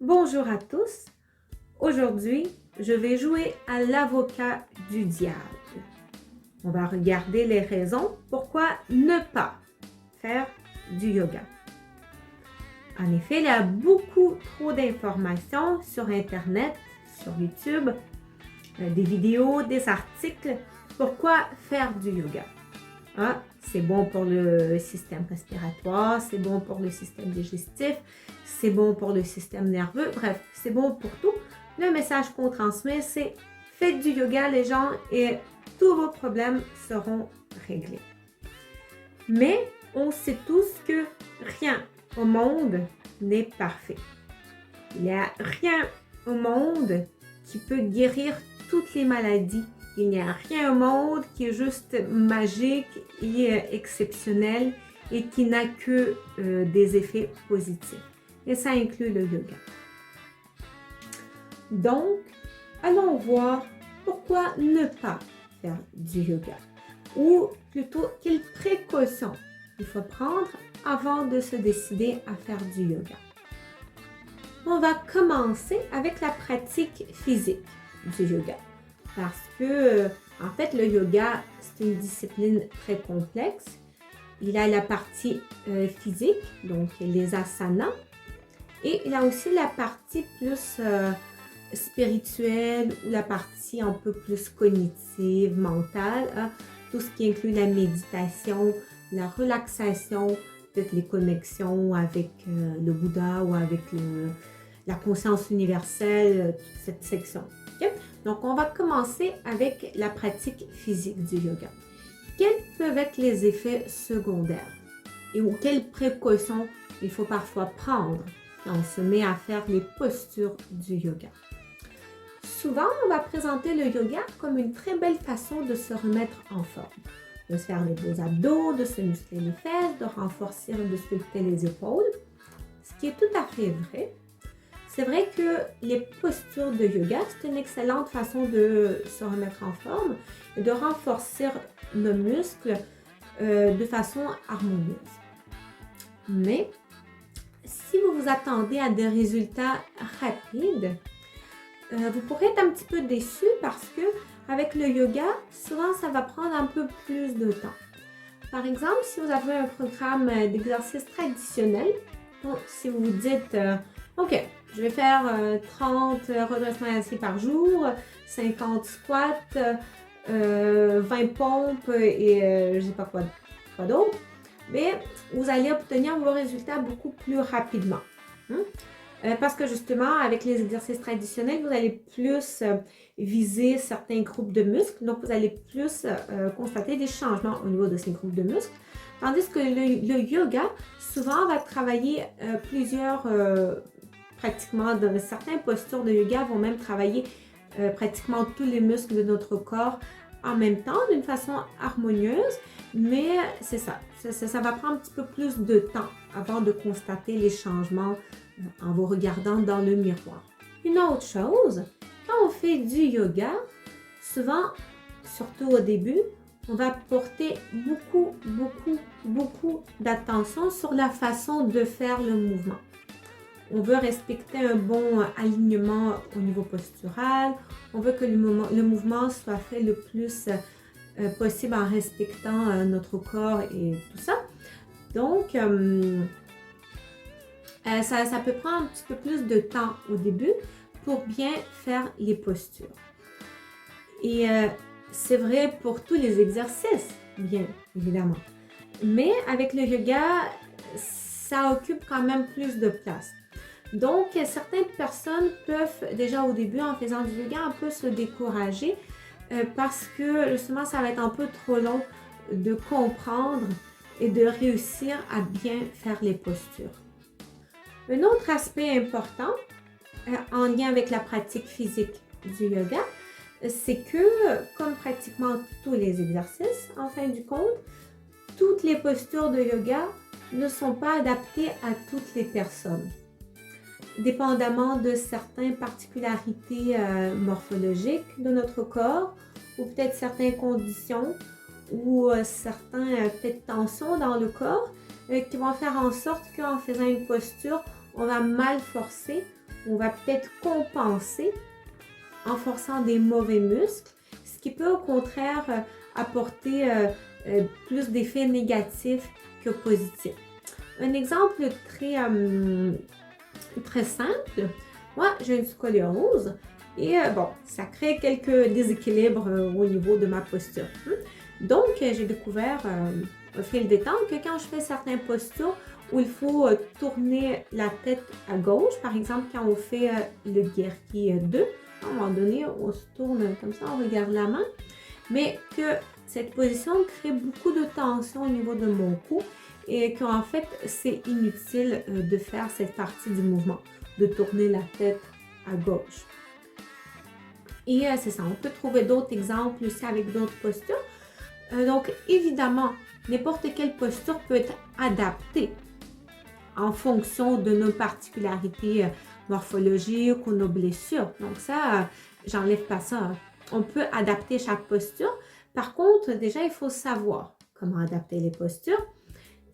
Bonjour à tous. Aujourd'hui, je vais jouer à l'avocat du diable. On va regarder les raisons pourquoi ne pas faire du yoga. En effet, il y a beaucoup trop d'informations sur Internet, sur YouTube, des vidéos, des articles. Pourquoi faire du yoga? Ah, c'est bon pour le système respiratoire, c'est bon pour le système digestif, c'est bon pour le système nerveux, bref, c'est bon pour tout. Le message qu'on transmet, c'est faites du yoga les gens et tous vos problèmes seront réglés. Mais on sait tous que rien au monde n'est parfait. Il n'y a rien au monde qui peut guérir toutes les maladies. Il n'y a rien au monde qui est juste magique et exceptionnel et qui n'a que des effets positifs. Et ça inclut le yoga. Donc, allons voir pourquoi ne pas faire du yoga. Ou plutôt, quelles précautions il faut prendre avant de se décider à faire du yoga. On va commencer avec la pratique physique du yoga. Parce que, en fait, le yoga, c'est une discipline très complexe. Il a la partie physique, donc les asanas, et il a aussi la partie plus spirituelle ou la partie un peu plus cognitive, mentale, hein, tout ce qui inclut la méditation, la relaxation, peut-être les connexions avec le Bouddha ou avec la conscience universelle, toute cette section. Okay? Donc, on va commencer avec la pratique physique du yoga. Quels peuvent être les effets secondaires et ou quelles précautions il faut parfois prendre quand on se met à faire les postures du yoga? Souvent, on va présenter le yoga comme une très belle façon de se remettre en forme, de se faire les beaux abdos, de se muscler les fesses, de renforcer et de sculpter les épaules, ce qui est tout à fait vrai. C'est vrai que les postures de yoga, c'est une excellente façon de se remettre en forme et de renforcer nos muscles de façon harmonieuse. Mais si vous vous attendez à des résultats rapides, vous pourrez être un petit peu déçu parce que avec le yoga, souvent ça va prendre un peu plus de temps. Par exemple, si vous avez un programme d'exercice traditionnel, donc si vous vous dites OK, je vais faire 30 redressements assis par jour, 50 squats, 20 pompes et je ne sais pas quoi d'autre, mais vous allez obtenir vos résultats beaucoup plus rapidement. Parce que justement, avec les exercices traditionnels, vous allez plus viser certains groupes de muscles, donc vous allez plus constater des changements au niveau de ces groupes de muscles. Tandis que le yoga, souvent, va travailler pratiquement dans certaines postures de yoga, vont même travailler pratiquement tous les muscles de notre corps en même temps, d'une façon harmonieuse, mais c'est ça. Ça va prendre un petit peu plus de temps avant de constater les changements en vous regardant dans le miroir. Une autre chose, quand on fait du yoga, souvent, surtout au début, on va porter beaucoup d'attention sur la façon de faire le mouvement. On veut respecter un bon alignement au niveau postural. On veut que le mouvement soit fait le plus possible en respectant notre corps et tout ça. Donc, ça peut prendre un petit peu plus de temps au début pour bien faire les postures. Et c'est vrai pour tous les exercices, bien évidemment. Mais avec le yoga, ça occupe quand même plus de place. Donc, certaines personnes peuvent déjà au début, en faisant du yoga, un peu se décourager parce que justement, ça va être un peu trop long de comprendre et de réussir à bien faire les postures. Un autre aspect important en lien avec la pratique physique du yoga, c'est que, comme pratiquement tous les exercices, en fin du compte, toutes les postures de yoga ne sont pas adaptées à toutes les personnes. Dépendamment de certaines particularités morphologiques de notre corps ou peut-être certaines conditions ou certaines peut-être tensions dans le corps qui vont faire en sorte qu'en faisant une posture, on va mal forcer, on va peut-être compenser en forçant des mauvais muscles, ce qui peut au contraire apporter plus d'effets négatifs que positifs. Un exemple très simple, moi j'ai une scoliose et bon, ça crée quelques déséquilibres au niveau de ma posture. Donc, j'ai découvert au fil des temps que quand je fais certaines postures où il faut tourner la tête à gauche, par exemple quand on fait le guerrier 2, à un moment donné, on se tourne comme ça, on regarde la main, mais que cette position crée beaucoup de tension au niveau de mon cou et qu'en fait, c'est inutile de faire cette partie du mouvement, de tourner la tête à gauche. Et c'est ça, on peut trouver d'autres exemples aussi avec d'autres postures. Donc, évidemment, n'importe quelle posture peut être adaptée en fonction de nos particularités morphologiques ou nos blessures. Donc ça, j'enlève pas ça. On peut adapter chaque posture. Par contre, déjà, il faut savoir comment adapter les postures.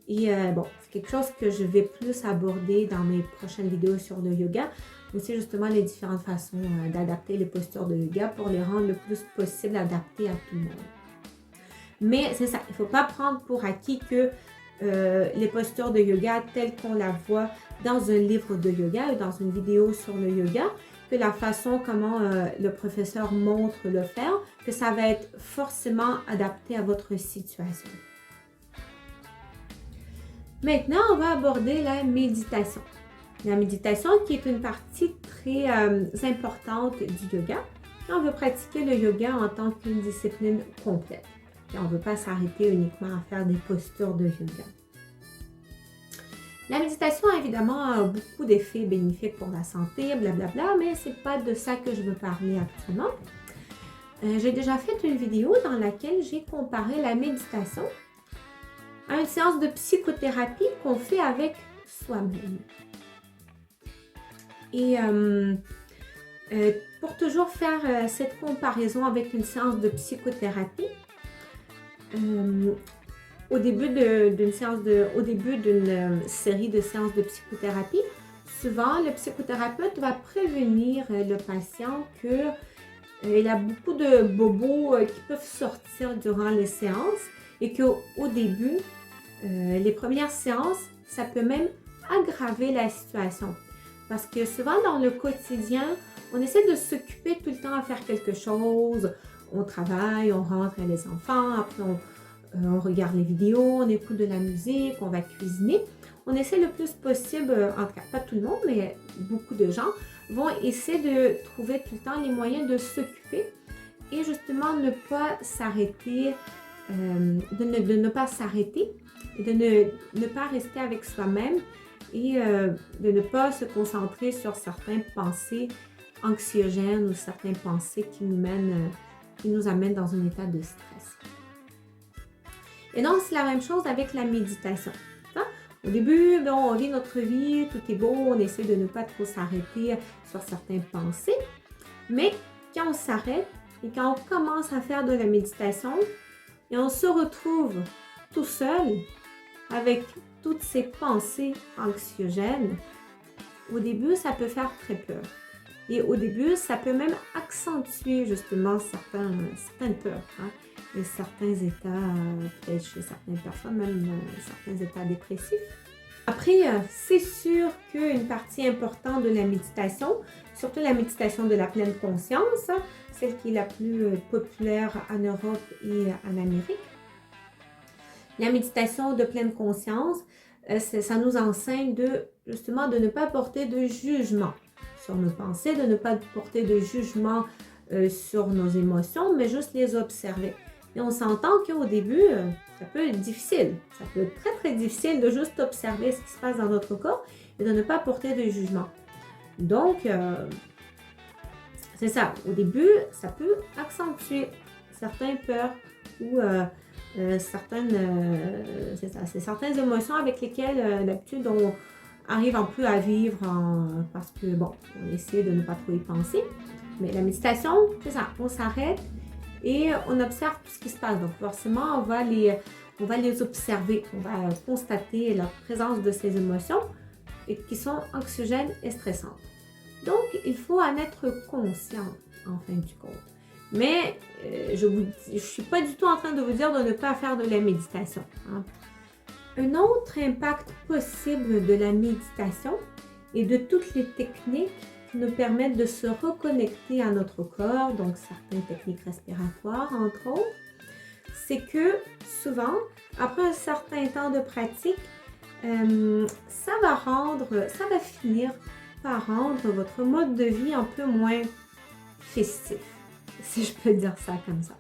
Et bon, c'est quelque chose que je vais plus aborder dans mes prochaines vidéos sur le yoga. Aussi, justement, les différentes façons d'adapter les postures de yoga pour les rendre le plus possible adaptées à tout le monde. Mais c'est ça, il ne faut pas prendre pour acquis que les postures de yoga telles qu'on la voit dans un livre de yoga ou dans une vidéo sur le yoga, que la façon comment le professeur montre le faire, que ça va être forcément adapté à votre situation. Maintenant, on va aborder la méditation. La méditation qui est une partie très importante du yoga. Et on veut pratiquer le yoga en tant qu'une discipline complète. Et on ne veut pas s'arrêter uniquement à faire des postures de yoga. La méditation, évidemment, a beaucoup d'effets bénéfiques pour la santé, blablabla, mais ce n'est pas de ça que je veux parler actuellement. J'ai déjà fait une vidéo dans laquelle j'ai comparé la méditation à une séance de psychothérapie qu'on fait avec soi-même. Et pour toujours faire cette comparaison avec une séance de psychothérapie, au début d'une série de séances de psychothérapie, souvent le psychothérapeute va prévenir le patient qu'il a beaucoup de bobos qui peuvent sortir durant les séances et qu'au début, les premières séances, ça peut même aggraver la situation. Parce que souvent dans le quotidien, on essaie de s'occuper tout le temps à faire quelque chose. On travaille, on rentre à les enfants, après on regarde les vidéos, on écoute de la musique, on va cuisiner. On essaie le plus possible, en tout cas pas tout le monde, mais beaucoup de gens vont essayer de trouver tout le temps les moyens de s'occuper et justement ne pas s'arrêter, de ne pas s'arrêter et de ne pas rester avec soi-même et de ne pas se concentrer sur certaines pensées anxiogènes ou certaines pensées qui nous amènent dans un état de stress. Et donc, c'est la même chose avec la méditation. Hein? Au début, on vit notre vie, tout est beau, on essaie de ne pas trop s'arrêter sur certaines pensées. Mais quand on s'arrête et quand on commence à faire de la méditation, et on se retrouve tout seul avec toutes ces pensées anxiogènes, au début, ça peut faire très peur. Et au début, ça peut même accentuer justement certaines peurs. Hein? Et certains états, peut-être chez certaines personnes, même certains états dépressifs. Après, c'est sûr qu'une partie importante de la méditation, surtout la méditation de la pleine conscience, celle qui est la plus populaire en Europe et en Amérique, la méditation de pleine conscience, ça nous enseigne justement de ne pas porter de jugement sur nos pensées, de ne pas porter de jugement sur nos émotions, mais juste les observer. Et on s'entend qu'au début, ça peut être difficile. Ça peut être très, très difficile de juste observer ce qui se passe dans notre corps et de ne pas porter de jugement. Donc, c'est ça. Au début, ça peut accentuer certaines peurs ou certaines émotions avec lesquelles, d'habitude, on arrive un peu à vivre parce que, bon, on essaie de ne pas trop y penser. Mais la méditation, c'est ça. On s'arrête et on observe tout ce qui se passe. Donc, forcément, on va les observer. On va constater la présence de ces émotions et qui sont anxiogènes et stressantes. Donc, il faut en être conscient en fin du compte. Mais je ne suis pas du tout en train de vous dire de ne pas faire de la méditation. Hein. Un autre impact possible de la méditation et de toutes les techniques qui nous permettent de se reconnecter à notre corps, donc certaines techniques respiratoires entre autres, c'est que souvent, après un certain temps de pratique, ça va finir par rendre votre mode de vie un peu moins festif, si je peux dire ça comme ça.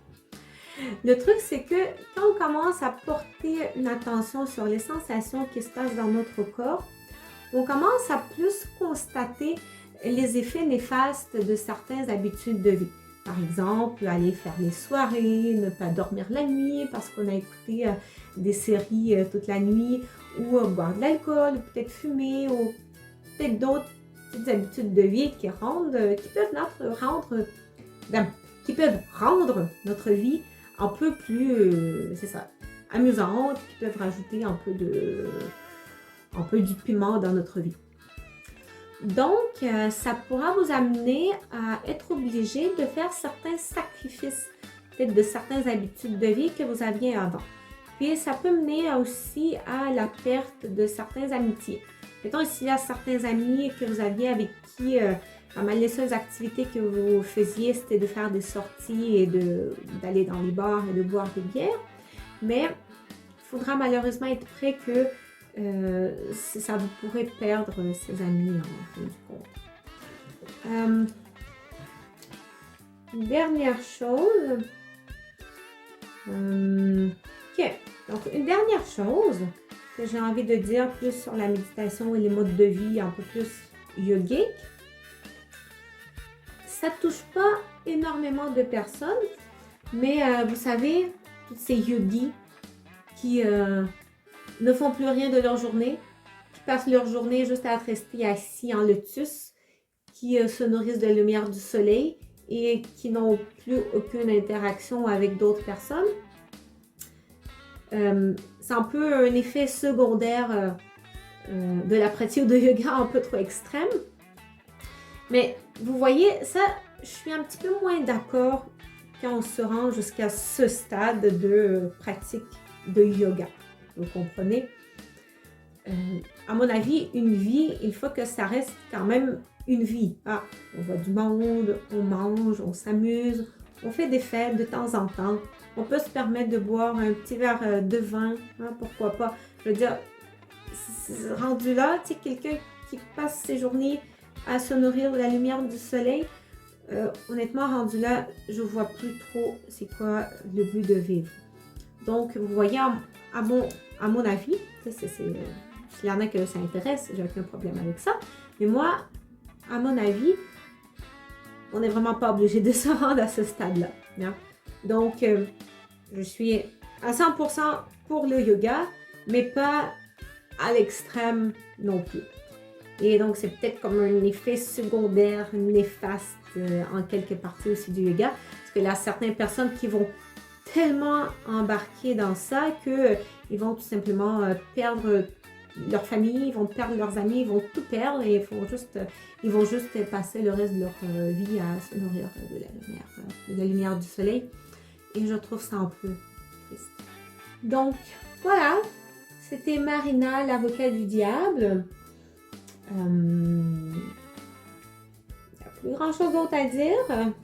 Le truc, c'est que quand on commence à porter une attention sur les sensations qui se passent dans notre corps, on commence à plus constater les effets néfastes de certaines habitudes de vie. Par exemple, aller faire les soirées, ne pas dormir la nuit parce qu'on a écouté des séries toute la nuit, ou boire de l'alcool, ou peut-être fumer, ou peut-être d'autres petites habitudes de vie qui peuvent rendre notre vie un peu plus, amusante, qui peuvent rajouter un peu du piment dans notre vie. Donc, ça pourra vous amener à être obligé de faire certains sacrifices, peut-être de certaines habitudes de vie que vous aviez avant. Puis, ça peut mener aussi à la perte de certaines amitiés. Mettons, s'il y a certains amis que vous aviez avec qui, les seules activités que vous faisiez, c'était de faire des sorties et d'aller dans les bars et de boire des bières. Mais il faudra malheureusement être prêt que ça vous pourrait perdre ces amis en fin du compte. Une dernière chose. Ok, donc une dernière chose que j'ai envie de dire plus sur la méditation et les modes de vie un peu plus yogiques. Ça ne touche pas énormément de personnes, mais vous savez, tous ces yogis qui ne font plus rien de leur journée, qui passent leur journée juste à rester assis en lotus, qui se nourrissent de la lumière du soleil et qui n'ont plus aucune interaction avec d'autres personnes. C'est un peu un effet secondaire de la pratique de yoga un peu trop extrême. Mais vous voyez, ça, je suis un petit peu moins d'accord quand on se rend jusqu'à ce stade de pratique de yoga. Vous comprenez? À mon avis, une vie, il faut que ça reste quand même une vie. Ah, on voit du monde, on mange, on s'amuse, on fait des fêtes de temps en temps. On peut se permettre de boire un petit verre de vin, hein, pourquoi pas. Je veux dire, rendu là, tu sais, quelqu'un qui passe ses journées à se nourrir de la lumière du soleil, honnêtement, rendu là, je vois plus trop c'est quoi le but de vivre. Donc, vous voyez, à mon avis, s'il y en a que ça intéresse, j'ai aucun problème avec ça. Mais moi, à mon avis, on n'est vraiment pas obligé de se rendre à ce stade-là. Hein? Donc, je suis à 100% pour le yoga, mais pas à l'extrême non plus. Et donc, c'est peut-être comme un effet secondaire néfaste en quelque partie aussi du yoga. Parce que là, certaines personnes qui vont tellement embarquer dans ça qu'ils vont tout simplement perdre leur famille, ils vont perdre leurs amis, ils vont tout perdre et ils vont juste passer le reste de leur vie à se nourrir de la lumière du soleil. Et je trouve ça un peu triste. Donc, voilà. C'était Marina, l'avocat du diable. Il n'y a plus grand chose d'autre à dire.